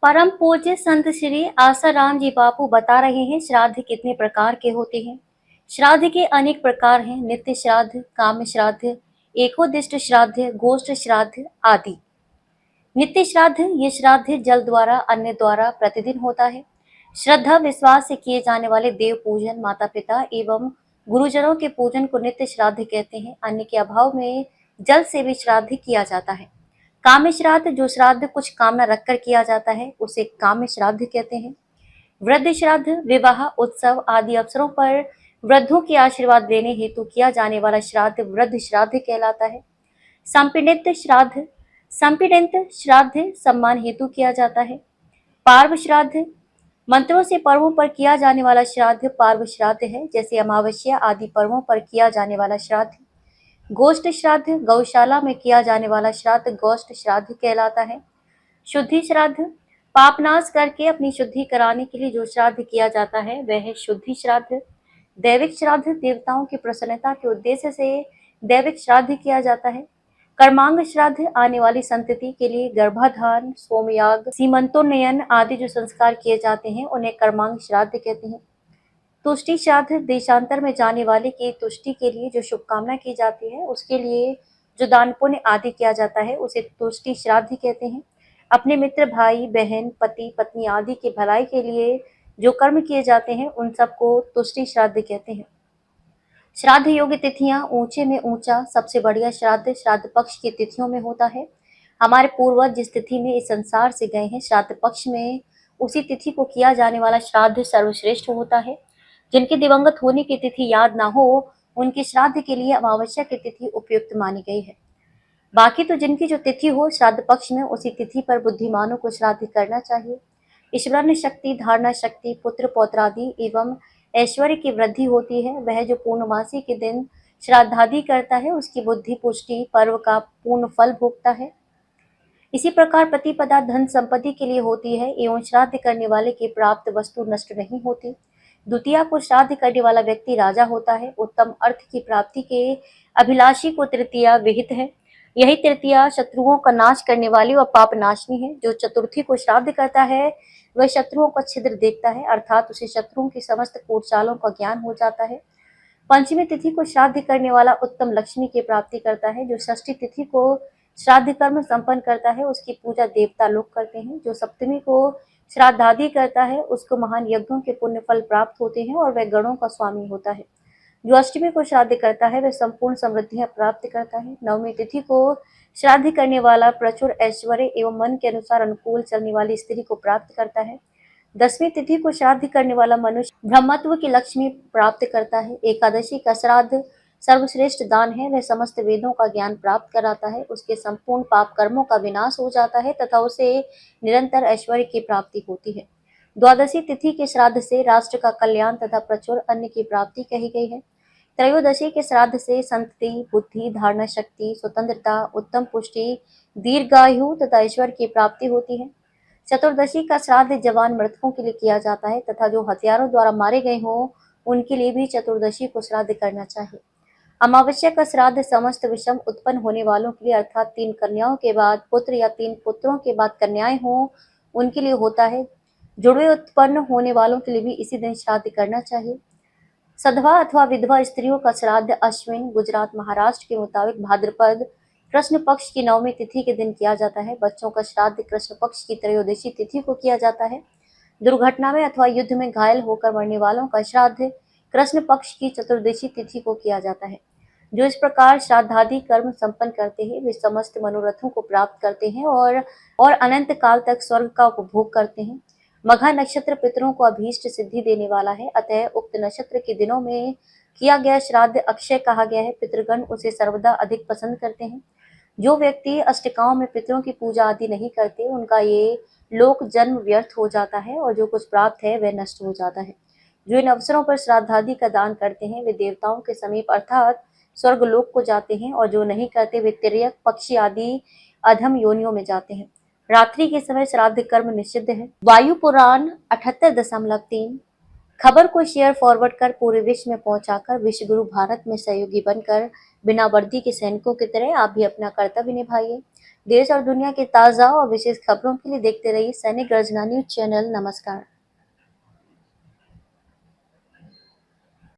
परम पूज्य संत श्री आसाराम जी बापू बता रहे हैं श्राद्ध कितने प्रकार के होते हैं। श्राद्ध के अनेक प्रकार हैं। नित्य श्राद्ध, काम श्राद्ध, एकोदिष्ट श्राद्ध, गोष्ठ श्राद्ध आदि। नित्य श्राद्ध ये श्राद्ध जल द्वारा, अन्न द्वारा प्रतिदिन होता है। श्रद्धा विश्वास से किए जाने वाले देव पूजन, माता पिता एवं गुरुजनों के पूजन को नित्य श्राद्ध कहते हैं। अन्न के अभाव में जल से भी श्राद्ध किया जाता है। काम्य श्राद्ध, जो श्राद्ध कुछ कामना रखकर किया जाता है उसे काम्य श्राद्ध कहते हैं। वृद्ध श्राद्ध, विवाह, उत्सव आदि अवसरों पर वृद्धों के आशीर्वाद लेने हेतु किया जाने वाला श्राद्ध वृद्ध श्राद्ध कहलाता है। संपीड़ित श्राद्ध, संपीड़ित श्राद्ध सम्मान हेतु किया जाता है। पार्व श्राद्ध, मंत्रों से पर्वों पर किया जाने वाला श्राद्ध पार्व श्राद्ध है, जैसे अमावस्या आदि पर्वों पर किया जाने वाला श्राद्ध। गोष्ठ श्राद्ध, गौशाला में किया जाने वाला श्राद्ध गोष्ठ श्राद्ध कहलाता है। शुद्धि श्राद्ध, पापनाश करके अपनी शुद्धि कराने के लिए जो श्राद्ध किया जाता है वह है शुद्धि श्राद्ध। दैविक श्राद्ध, देवताओं की प्रसन्नता के उद्देश्य से दैविक श्राद्ध किया जाता है। कर्मांग श्राद्ध, आने वाली संतति के लिए गर्भाधान, सोमयाग, सीमंतोन्नयन आदि जो संस्कार किए जाते हैं उन्हें कर्मांग श्राद्ध कहते हैं। तुष्टि श्राद्ध, देशांतर में जाने वाले की तुष्टि के लिए जो शुभकामना की जाती है उसके लिए जो दान पुण्य आदि किया जाता है उसे तुष्टि श्राद्ध कहते हैं। अपने मित्र, भाई बहन, पति पत्नी आदि की भलाई के लिए जो कर्म किए जाते हैं उन सबको तुष्टि श्राद्ध कहते हैं। श्राद्ध योग्य तिथियां, ऊंचे में ऊंचा सबसे बढ़िया श्राद्ध श्राद्ध पक्ष की तिथियों में होता है। हमारे पूर्वज जिस तिथि में इस संसार से गए हैं श्राद्ध पक्ष में उसी तिथि को किया जाने वाला श्राद्ध सर्वश्रेष्ठ होता है। जिनके दिवंगत होने की तिथि याद ना हो उनके श्राद्ध के लिए अमावस्या की तिथि उपयुक्त मानी गई है। बाकी तो जिनकी जो तिथि हो श्राद्ध पक्ष में उसी तिथि पर बुद्धिमानों को श्राद्ध करना चाहिए। ईश्वरन शक्ति, धारणा शक्ति, पुत्र पौत्रादि एवं ऐश्वर्य की वृद्धि होती है। वह जो पूर्णमासी के दिन श्राद्धादि करता है उसकी बुद्धि पुष्टि पर्व का पूर्ण फल भोगता है। इसी प्रकार प्रतिपदा धन संपत्ति के लिए होती है एवं श्राद्ध करने वाले की प्राप्त वस्तु नष्ट नहीं होती। द्वितीया को श्राद्ध करने वाला व्यक्ति राजा होता है। उत्तम अर्थ की प्राप्ति के अभिलाषी को तृतीया विहित है। यही तृतीया शत्रुओं का नाश करने वाली व पाप नाशनी है। जो चतुर्थी को श्राद्ध करता है वह शत्रुओं का छिद्र देखता है, अर्थात उसे शत्रुओं की समस्त कूटचालों का ज्ञान हो जाता है। पंचमी तिथि को श्राद्ध करने वाला उत्तम लक्ष्मी की प्राप्ति करता है। जो षष्ठी तिथि को श्राद्ध कर्म संपन्न करता है उसकी पूजा देवता लोग करते हैं। जो सप्तमी को श्राद्धादि करता है उसको महान यज्ञों के पुण्य फल प्राप्त होते हैं और वह गणों का स्वामी होता है। जो अष्टमी को श्राद्ध करता है वह संपूर्ण समृद्धियां प्राप्त करता है। नवमी तिथि को श्राद्ध करने वाला प्रचुर ऐश्वर्य एवं मन के अनुसार अनुकूल चलने वाली स्त्री को प्राप्त करता है। दसवीं तिथि को श्राद्ध करने वाला मनुष्य ब्रह्मत्व की लक्ष्मी प्राप्त करता है। एकादशी का श्राद्ध सर्वश्रेष्ठ दान है। वह समस्त वेदों का ज्ञान प्राप्त कराता है। उसके संपूर्ण पाप कर्मों का विनाश हो जाता है तथा उसे निरंतर ऐश्वर्य की प्राप्ति होती है। द्वादशी तिथि के श्राद्ध से राष्ट्र का कल्याण तथा प्रचुर अन्न की प्राप्ति कही गई है। त्रयोदशी के श्राद्ध से संतति, बुद्धि, धारणा शक्ति, स्वतंत्रता, उत्तम पुष्टि, दीर्घायु तथा ऐश्वर्य की प्राप्ति होती है। चतुर्दशी का श्राद्ध जवान मृतकों के लिए किया जाता है तथा जो हथियारों द्वारा मारे गए हों उनके लिए भी चतुर्दशी को श्राद्ध करना चाहिए। अमावस्या का श्राद्ध समस्त विषम उत्पन्न होने वालों के लिए, अर्थात 3 कन्याओं के बाद पुत्र या 3 पुत्रों के बाद कन्याएं हों उनके लिए होता है। जुड़वे उत्पन्न होने वालों के लिए भी इसी दिन श्राद्ध करना चाहिए। सधवा अथवा विधवा स्त्रियों का श्राद्ध अश्विन, गुजरात, महाराष्ट्र के मुताबिक भाद्रपद कृष्ण पक्ष की 9वीं तिथि के दिन किया जाता है। बच्चों का श्राद्ध कृष्ण पक्ष की त्रयोदशी तिथि को किया जाता है। दुर्घटना में अथवा युद्ध में घायल होकर मरने वालों का श्राद्ध कृष्ण पक्ष की चतुर्दशी तिथि को किया जाता है। जो इस प्रकार श्राद्धादि कर्म संपन्न करते हैं वे समस्त मनोरथों को प्राप्त करते हैं और अनंत काल तक स्वर्ग का उपभोग करते हैं। मघा नक्षत्र पितरों को अभीष्ट सिद्धि देने वाला है, अतः उक्त नक्षत्र के दिनों में किया गया श्राद्ध अक्षय कहा गया है। पितृगण उसे सर्वदा अधिक पसंद करते हैं। जो व्यक्ति अष्टकाओं में पितरों की पूजा आदि नहीं करते उनका ये लोक जन्म व्यर्थ हो जाता है और जो कुछ प्राप्त है वह नष्ट हो जाता है। जो इन अवसरों पर श्राद्धादि का दान करते हैं वे देवताओं के समीप अर्थात स्वर्ग लोक को जाते हैं और जो नहीं करते वे तिर्यक, पक्षी आदि अधम योनियों में जाते हैं। रात्रि के समय श्राद्ध कर्म निषिद्ध है। वायु पुराण 78.3, खबर को शेयर फॉरवर्ड कर पूरे विश्व में पहुंचाकर विश्व गुरु भारत में सहयोगी बनकर बिना वर्दी के सैनिकों की तरह आप भी अपना कर्तव्य निभाइए। देश और दुनिया की ताज़ा और विशेष खबरों के लिए देखते रहिए सैनिक गर्जना न्यूज चैनल। नमस्कार।